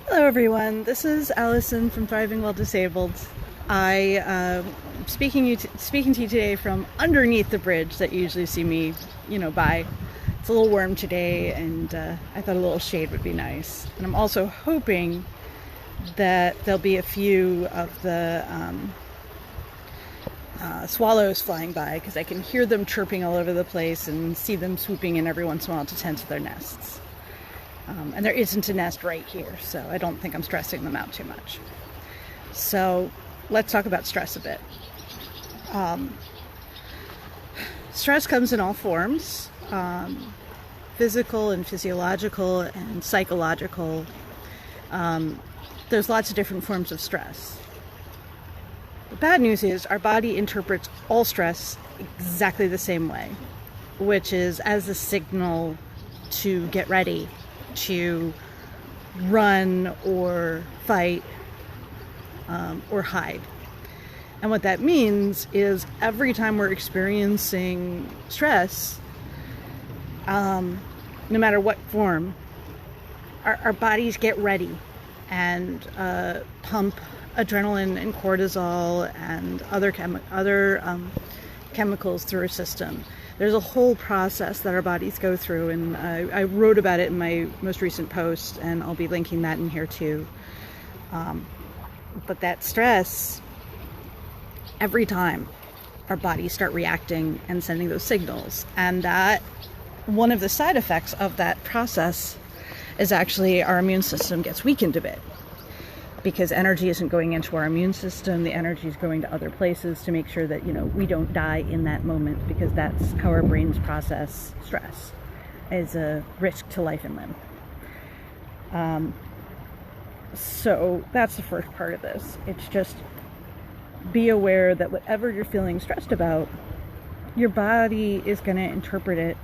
Hello everyone, this is Allison from Thriving While Disabled. Speaking to you today from underneath the bridge that you usually see me, by. It's a little warm today, and I thought a little shade would be nice. And I'm also hoping that there'll be a few of the swallows flying by, because I can hear them chirping all over the place and see them swooping in every once in a while to tend to their nests. And there isn't a nest right here, so I don't think I'm stressing them out too much. So let's talk about stress a bit. Stress comes in all forms, physical and physiological and psychological. There's lots of different forms of stress. The bad news is our body interprets all stress exactly the same way, which is as a signal to get ready, to run or fight or hide. And what that means is every time we're experiencing stress, no matter what form, our bodies get ready and pump adrenaline and cortisol and other chemicals through our system. There's a whole process that our bodies go through, and I wrote about it in my most recent post, and I'll be linking that in here too. But that stress, every time our bodies start reacting and sending those signals, and that one of the side effects of that process is actually our immune system gets weakened a bit, because energy isn't going into our immune system. The energy is going to other places to make sure that, we don't die in that moment, because that's how our brains process stress, as a risk to life and limb. So that's the first part of this. It's just be aware that whatever you're feeling stressed about, your body is going to interpret it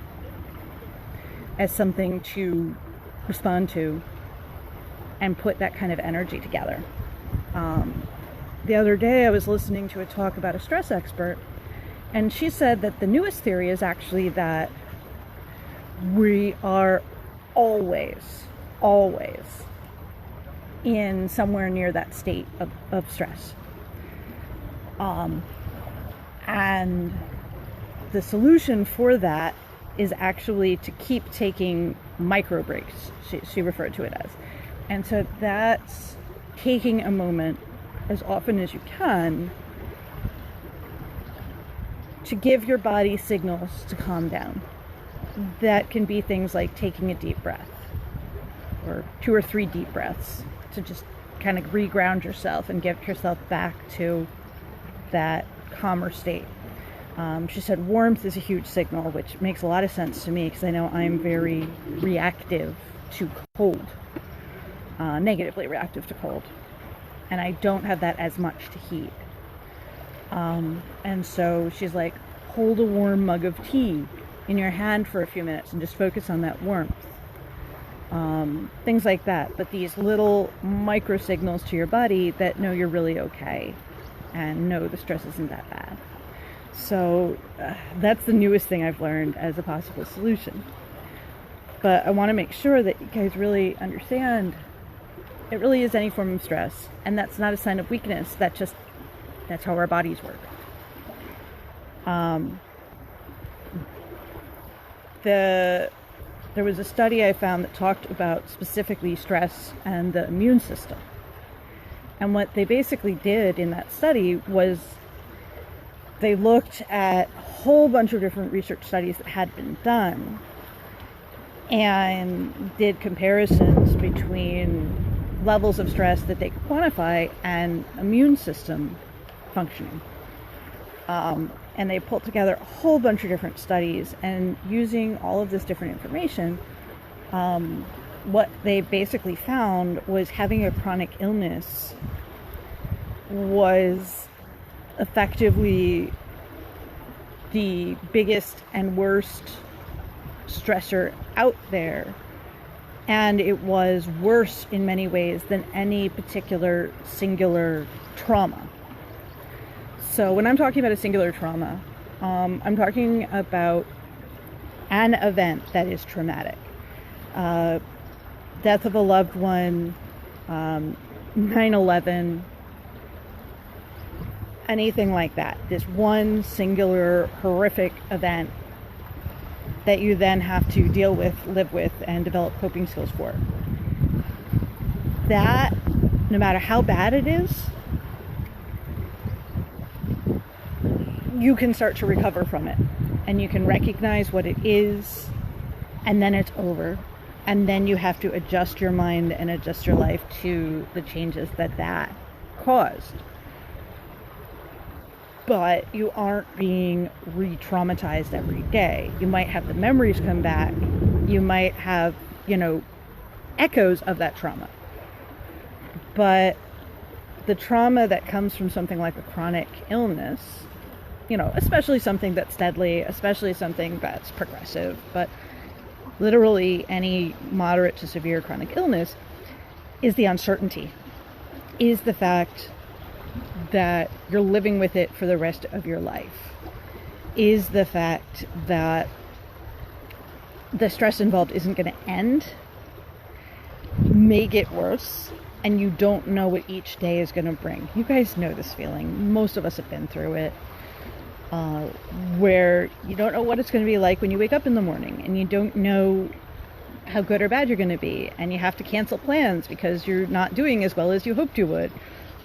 as something to respond to and put that kind of energy together. The other day I was listening to a talk about a stress expert, and she said that the newest theory is actually that we are always in somewhere near that state of stress. And the solution for that is actually to keep taking micro breaks, she referred to it as. And so that's taking a moment as often as you can to give your body signals to calm down. That can be things like taking a deep breath, or 2 or 3 deep breaths, to just kind of reground yourself and get yourself back to that calmer state. She said warmth is a huge signal, which makes a lot of sense to me, because I know I'm very reactive to cold. Negatively reactive to cold, and I don't have that as much to heat. And so she's like, hold a warm mug of tea in your hand for a few minutes and just focus on that warmth. Things like that, but these little micro signals to your body that know you're really okay and know the stress isn't that bad. So that's the newest thing I've learned as a possible solution. But I want to make sure that you guys really understand it really is any form of stress, and that's not a sign of weakness. That's how our bodies work. There was a study I found that talked about specifically stress and the immune system. And what they basically did in that study was they looked at a whole bunch of different research studies that had been done and did comparisons between levels of stress that they could quantify and immune system functioning. And they pulled together a whole bunch of different studies, and using all of this different information, what they basically found was having a chronic illness was effectively the biggest and worst stressor out there. And it was worse in many ways than any particular singular trauma. So when I'm talking about a singular trauma, I'm talking about an event that is traumatic. Death of a loved one, 9/11, anything like that. This one singular horrific event that you then have to deal with, live with, and develop coping skills for. That, no matter how bad it is, you can start to recover from it. And you can recognize what it is, and then it's over. And then you have to adjust your mind and adjust your life to the changes that caused. But you aren't being re-traumatized every day. You might have the memories come back. You might have, echoes of that trauma. But the trauma that comes from something like a chronic illness, especially something that's deadly, especially something that's progressive, but literally any moderate to severe chronic illness, is the uncertainty, is the fact that you're living with it for the rest of your life, is the fact that the stress involved isn't going to end, may get worse, and you don't know what each day is going to bring. You guys know this feeling. Most of us have been through it. Where you don't know what it's going to be like when you wake up in the morning, and you don't know how good or bad you're going to be, and you have to cancel plans because you're not doing as well as you hoped you would,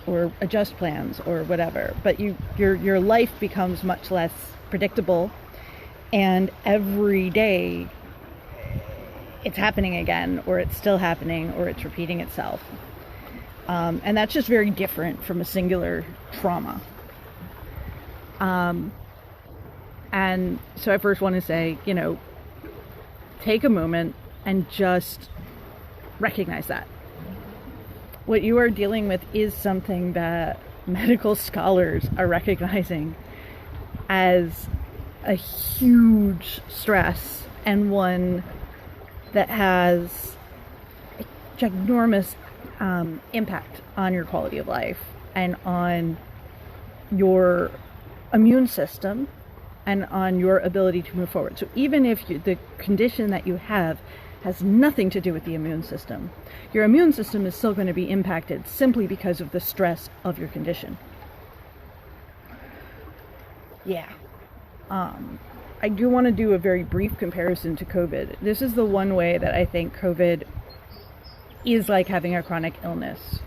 or adjust plans or whatever. But your life becomes much less predictable, and every day it's happening again, or it's still happening, or it's repeating itself. And that's just very different from a singular trauma. And so I first want to say, take a moment and just recognize that. What you are dealing with is something that medical scholars are recognizing as a huge stress, and one that has a ginormous impact on your quality of life and on your immune system and on your ability to move forward. So even if the condition that you have has nothing to do with the immune system, your immune system is still going to be impacted simply because of the stress of your condition. Yeah. I do want to do a very brief comparison to COVID. This is the one way that I think COVID is like having a chronic illness.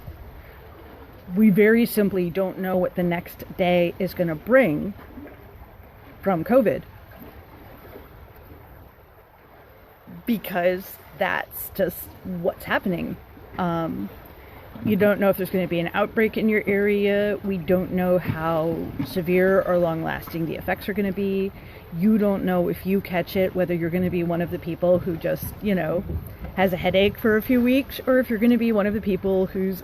We very simply don't know what the next day is going to bring from COVID, because that's just what's happening. You don't know if there's going to be an outbreak in your area. We don't know how severe or long-lasting the effects are going to be. You don't know if you catch it, whether you're going to be one of the people who just, has a headache for a few weeks, or if you're going to be one of the people who's,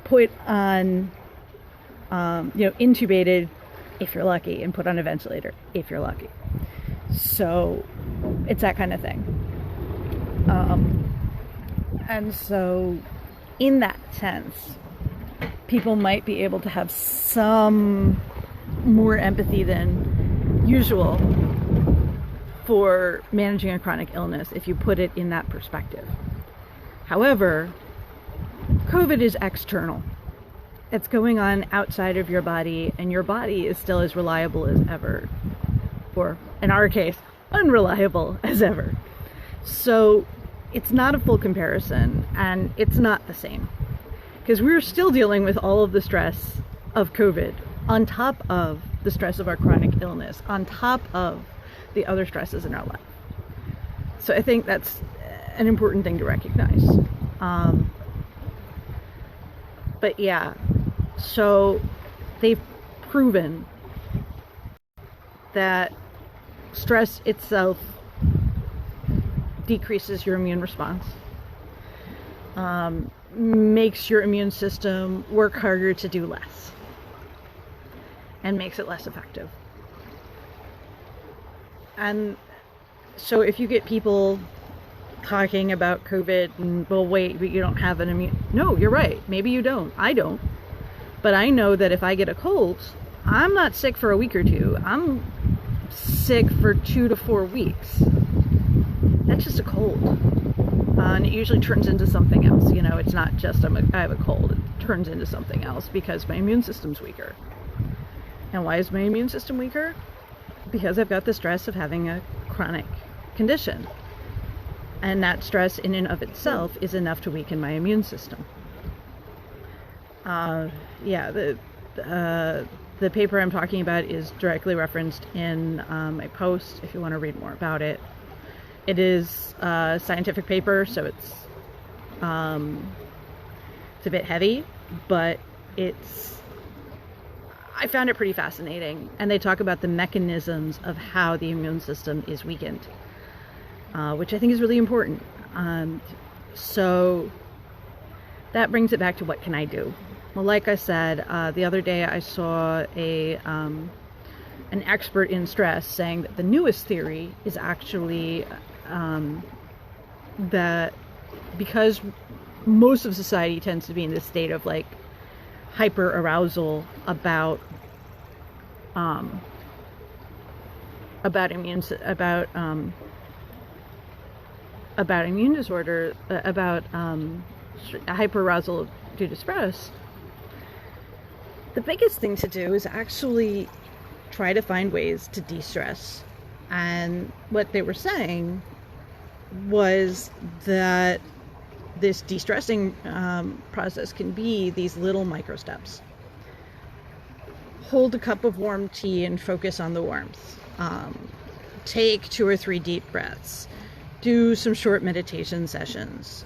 put on, intubated if you're lucky, and put on a ventilator if you're lucky. So it's that kind of thing. And so in that sense, people might be able to have some more empathy than usual for managing a chronic illness if you put it in that perspective. However, COVID is external. It's going on outside of your body, and your body is still as reliable as ever, or in our case, unreliable as ever. So it's not a full comparison, and it's not the same, because we're still dealing with all of the stress of COVID on top of the stress of our chronic illness, on top of the other stresses in our life. So I think that's an important thing to recognize. But yeah, so they've proven that stress itself decreases your immune response, makes your immune system work harder to do less, and makes it less effective. And so if you get people talking about COVID and, well, wait, but you don't have an immune... No, you're right. Maybe you don't. I don't. But I know that if I get a cold, I'm not sick for a week or two. I'm sick for 2 to 4 weeks. That's just a cold. And it usually turns into something else. You know, it's not just I have a cold. It turns into something else because my immune system's weaker. And why is my immune system weaker? Because I've got the stress of having a chronic condition. And that stress in and of itself is enough to weaken my immune system. The paper I'm talking about is directly referenced in my post if you want to read more about it. It is a scientific paper, so it's a bit heavy, but I found it pretty fascinating. And they talk about the mechanisms of how the immune system is weakened, which I think is really important. So that brings it back to what can I do? Well, like I said, the other day I saw an expert in stress saying that the newest theory is actually that because most of society tends to be in this state of like hyper arousal about immune disorder, about hyper arousal due to stress, the biggest thing to do is actually try to find ways to de-stress. And what they were saying was that this de-stressing process can be these little micro steps. Hold a cup of warm tea and focus on the warmth. Take 2 or 3 deep breaths. Do some short meditation sessions.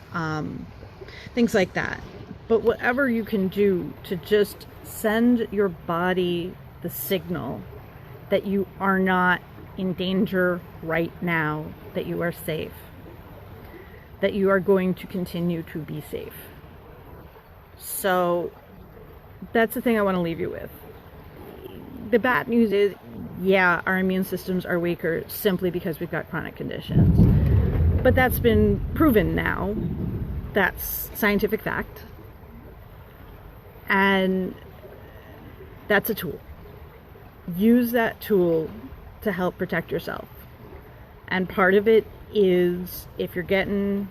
Things like that. But whatever you can do to just send your body the signal that you are not in danger right now, that you are safe, that you are going to continue to be safe. So that's the thing I want to leave you with. The bad news is, yeah, our immune systems are weaker simply because we've got chronic conditions. But that's been proven now. That's scientific fact. And that's a tool. Use that tool to help protect yourself. And part of it is if you're getting,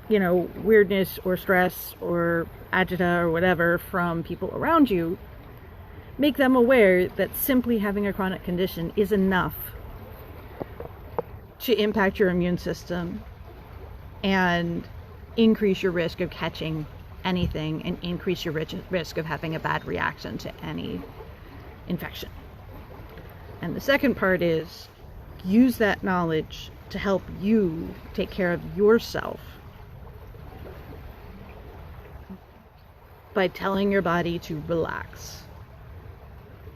weirdness or stress or agita or whatever from people around you, make them aware that simply having a chronic condition is enough to impact your immune system and increase your risk of catching anything and increase your risk of having a bad reaction to any infection. And the second part is use that knowledge to help you take care of yourself by telling your body to relax.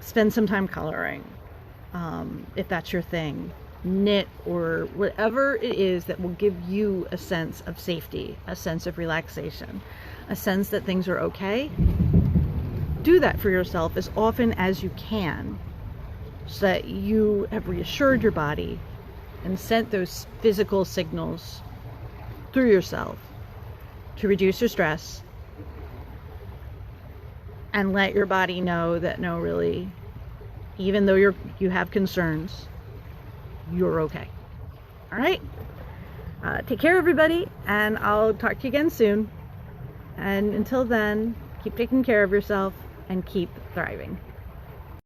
Spend some time coloring, if that's your thing. Knit or whatever it is that will give you a sense of safety, a sense of relaxation, a sense that things are okay. Do that for yourself as often as you can so that you have reassured your body and sent those physical signals through yourself to reduce your stress and let your body know that no, really, even though you have concerns, you're okay. All right? Take care, everybody, and I'll talk to you again soon. And until then, keep taking care of yourself and keep thriving.